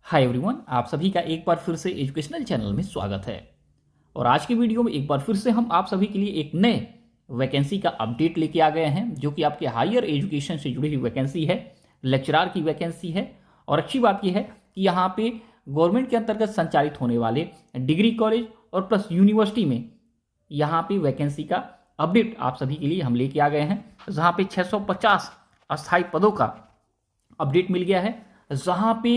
Hi everyone, आप सभी का एक बार फिर से एजुकेशनल चैनल में स्वागत है। और आज की वीडियो में एक बार फिर से हम आप सभी के लिए एक नए वैकेंसी का अपडेट लेके आ गए हैं, जो कि आपके हायर एजुकेशन से जुड़ी हुई वैकेंसी है, लेक्चरार की वैकेंसी है। और अच्छी बात यह है कि यहाँ पे गवर्नमेंट के अंतर्गत संचालित होने वाले डिग्री कॉलेज और प्लस यूनिवर्सिटी में यहाँ पे वैकेंसी का अपडेट आप सभी के लिए हम लेके आ गए हैं, जहाँ पे 650 अस्थायी पदों का अपडेट मिल गया है, जहां पे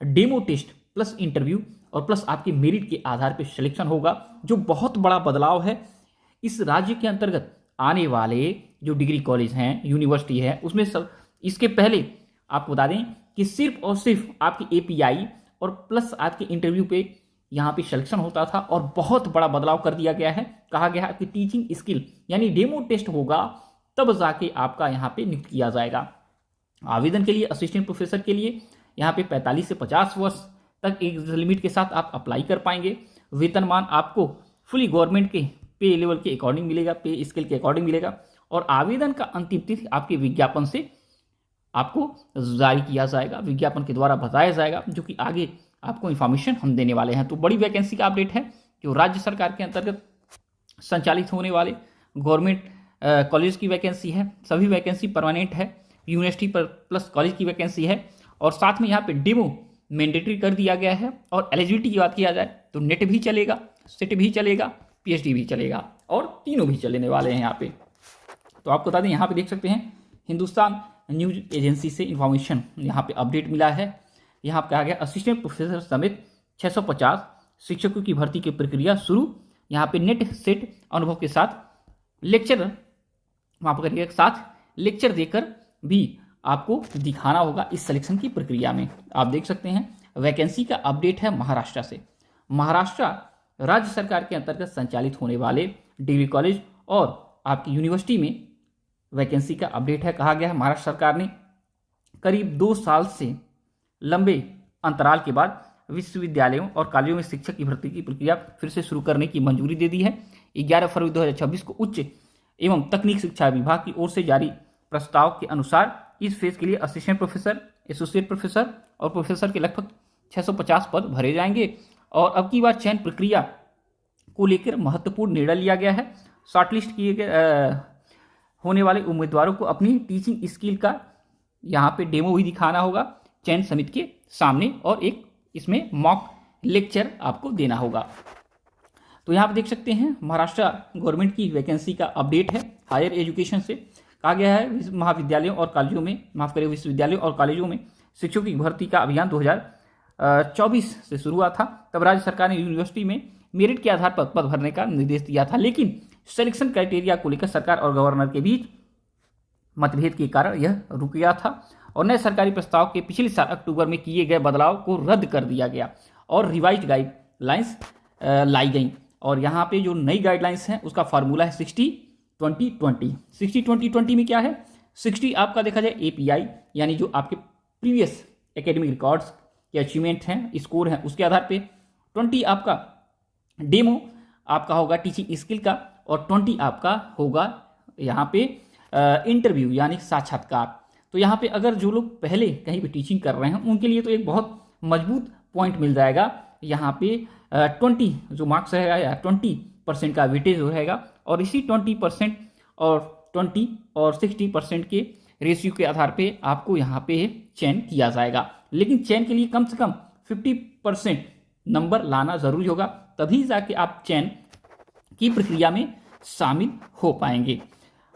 डेमो टेस्ट प्लस इंटरव्यू और प्लस आपके मेरिट के आधार पर सिलेक्शन होगा, जो बहुत बड़ा बदलाव है। इस राज्य के अंतर्गत आने वाले जो डिग्री कॉलेज हैं, यूनिवर्सिटी है, उसमें सब इसके पहले आपको बता दें कि सिर्फ और सिर्फ आपकी एपीआई और प्लस आपके इंटरव्यू पे यहाँ पे सिलेक्शन होता था, और बहुत बड़ा बदलाव कर दिया गया है। कहा गया है कि टीचिंग स्किल यानी डेमो टेस्ट होगा, तब जाके आपका यहाँ पे नियुक्त किया जाएगा। आवेदन के लिए असिस्टेंट प्रोफेसर के लिए यहाँ पे 45 से 50 वर्ष तक एज लिमिट के साथ आप अप्लाई कर पाएंगे। वेतनमान आपको फुली गवर्नमेंट के पे लेवल के अकॉर्डिंग मिलेगा, पे स्केल के अकॉर्डिंग मिलेगा। और आवेदन का अंतिम तिथि आपके विज्ञापन से आपको जारी किया जाएगा, विज्ञापन के द्वारा बताया जाएगा, जो कि आगे आपको इन्फॉर्मेशन हम देने वाले हैं। तो बड़ी वैकेंसी का अपडेट है, जो राज्य सरकार के अंतर्गत संचालित होने वाले गवर्नमेंट कॉलेज की वैकेंसी है। सभी वैकेंसी परमानेंट है, यूनिवर्सिटी पर प्लस कॉलेज की वैकेंसी है। और साथ में यहाँ पे डेमो मैंडेटरी कर दिया गया है। और एलिजिबिलिटी की बात किया जाए तो नेट भी चलेगा, सेट भी चलेगा, पीएचडी भी चलेगा, और तीनों भी चलने वाले हैं यहाँ पे। तो आपको बता दें, यहाँ पे देख सकते हैं हिंदुस्तान न्यूज एजेंसी से इंफॉर्मेशन यहाँ पे अपडेट मिला है। यहाँ कहा गया असिस्टेंट प्रोफेसर समेत 650 शिक्षकों की भर्ती की प्रक्रिया शुरू। यहाँ पे नेट सेट अनुभव के साथ लेक्चर वहाँ पर करिए, साथ लेक्चर देकर भी आपको दिखाना होगा इस सिलेक्शन की प्रक्रिया में। आप देख सकते हैं वैकेंसी का अपडेट है महाराष्ट्र से। महाराष्ट्र राज्य सरकार के अंतर्गत संचालित होने वाले डिग्री कॉलेज और आपकी यूनिवर्सिटी में वैकेंसी का अपडेट है। कहा गया है महाराष्ट्र सरकार ने करीब 2 साल से लंबे अंतराल के बाद विश्वविद्यालयों और कॉलेजों में शिक्षक की भर्ती की प्रक्रिया फिर से शुरू करने की मंजूरी दे दी है। 11 फरवरी 2026 को उच्च एवं तकनीक शिक्षा विभाग की ओर से जारी प्रस्ताव के अनुसार इस फेज के लिए असिस्टेंट प्रोफेसर, एसोसिएट प्रोफेसर और प्रोफेसर के लगभग 650 पद भरे जाएंगे। और अब की बार चयन प्रक्रिया को लेकर महत्वपूर्ण निर्णय लिया गया है। शॉर्टलिस्ट किए गए होने वाले उम्मीदवारों को अपनी टीचिंग स्किल का यहाँ पे डेमो भी दिखाना होगा चयन समिति के सामने, और एक इसमें मॉक लेक्चर आपको देना होगा। तो यहाँ पे देख सकते हैं महाराष्ट्र गवर्नमेंट की वैकेंसी का अपडेट है हायर एजुकेशन से। कहा गया है महाविद्यालयों और कॉलेजों में, माफ करिए, विश्वविद्यालयों और कॉलेजों में शिक्षकों की भर्ती का अभियान 2024 से शुरू हुआ था। तब राज्य सरकार ने यूनिवर्सिटी में मेरिट के आधार पर पद भरने का निर्देश दिया था, लेकिन सिलेक्शन क्राइटेरिया को लेकर सरकार और गवर्नर के बीच मतभेद के कारण यह रुक गया था। और नए सरकारी प्रस्ताव के पिछले साल अक्टूबर में किए गए बदलाव को रद्द कर दिया गया और रिवाइज्ड गाइडलाइंस लाई गई। और यहाँ पे जो नई गाइडलाइंस हैं उसका फार्मूला है 60-20-20। 60-20-20 में क्या है? 60 आपका देखा जाए एपीआई, यानी जो आपके प्रीवियस एकेडमिक रिकॉर्ड्स के अचीवमेंट हैं, स्कोर हैं, उसके आधार पे। 20 आपका डेमो आपका होगा टीचिंग स्किल का, और 20 आपका होगा यहाँ पे इंटरव्यू यानी साक्षात्कार। तो यहाँ पे अगर जो लोग पहले कहीं भी टीचिंग कर रहे हैं उनके लिए तो एक बहुत मजबूत पॉइंट मिल जाएगा। यहाँ पे 20 जो मार्क्स रहेगा या 20% का वेटेज रहेगा, और इसी 20% और 20 और 60% के रेशियो के आधार पे आपको यहाँ पे चयन किया जाएगा। लेकिन चयन के लिए कम से कम 50% नंबर लाना जरूरी होगा, तभी जाके आप चयन की प्रक्रिया में शामिल हो पाएंगे।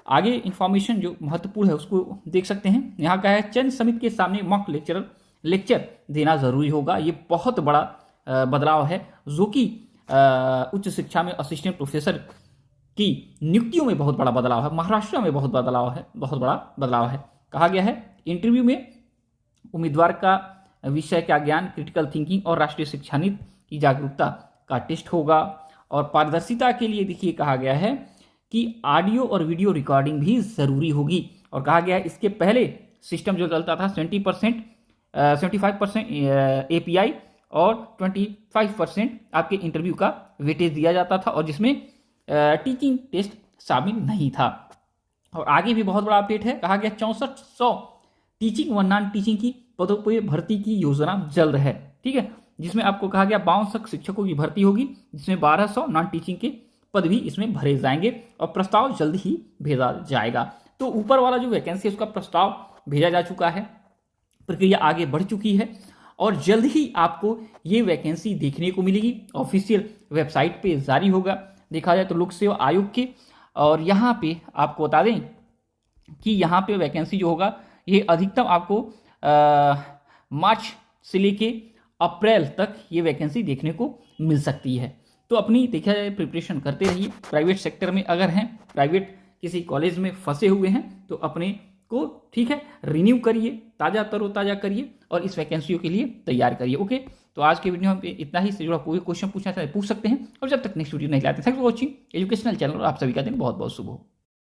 आगे इंफॉर्मेशन जो महत्वपूर्ण है उसको देख सकते हैं। यहाँ का है चयन समिति के सामने मॉक लेक्चर देना जरूरी होगा। ये बहुत बड़ा बदलाव है, जो कि उच्च शिक्षा में असिस्टेंट प्रोफेसर की नियुक्तियों में बहुत बड़ा बदलाव है। महाराष्ट्र में बहुत बहुत बड़ा बदलाव है। कहा गया है इंटरव्यू में उम्मीदवार का विषय का ज्ञान, क्रिटिकल थिंकिंग और राष्ट्रीय शिक्षा नीति की जागरूकता का टेस्ट होगा। और पारदर्शिता के लिए देखिए कहा गया है कि ऑडियो और वीडियो रिकॉर्डिंग भी जरूरी होगी। और कहा गया है इसके पहले सिस्टम जो चलता था 75% एपीआई और 25% आपके इंटरव्यू का वेटेज दिया जाता था, और जिसमें टीचिंग टेस्ट शामिल नहीं था। और आगे भी बहुत बड़ा अपडेट है। कहा गया 6400 टीचिंग व नॉन टीचिंग की पदों पर भर्ती की योजना जल्द है, ठीक है, जिसमें आपको कहा गया 62 शिक्षकों की भर्ती होगी, जिसमें 1200 नॉन टीचिंग के पद भी इसमें भरे जाएंगे और प्रस्ताव जल्द ही भेजा जाएगा। तो ऊपर वाला जो वैकेंसी है उसका प्रस्ताव भेजा जा चुका है, प्रक्रिया आगे बढ़ चुकी है और जल्द ही आपको ये वैकेंसी देखने को मिलेगी। ऑफिशियल वेबसाइट पे जारी होगा। देखा जाए तो लोक सेवा आयोग के, और यहाँ पे आपको बता दें कि यहाँ पे वैकेंसी जो होगा ये अधिकतम आपको मार्च से लेके अप्रैल तक ये वैकेंसी देखने को मिल सकती है। तो अपनी देखा जाए प्रिपरेशन करते रहिए। प्राइवेट सेक्टर में अगर हैं, प्राइवेट किसी कॉलेज में फंसे हुए हैं तो अपने को ठीक है रिन्यू करिए, ताज़ा तरोताज़ा करिए और इस वैकेंसियों के लिए तैयार करिए। ओके, तो आज के वीडियो में इतना ही। से जुड़ा कोई क्वेश्चन पूछना चाहे पूछ सकते हैं, और जब तक नेक्स्ट वीडियो नहीं लाते। Thanks for watching educational channel. आप सभी का दिन बहुत बहुत शुभ हो।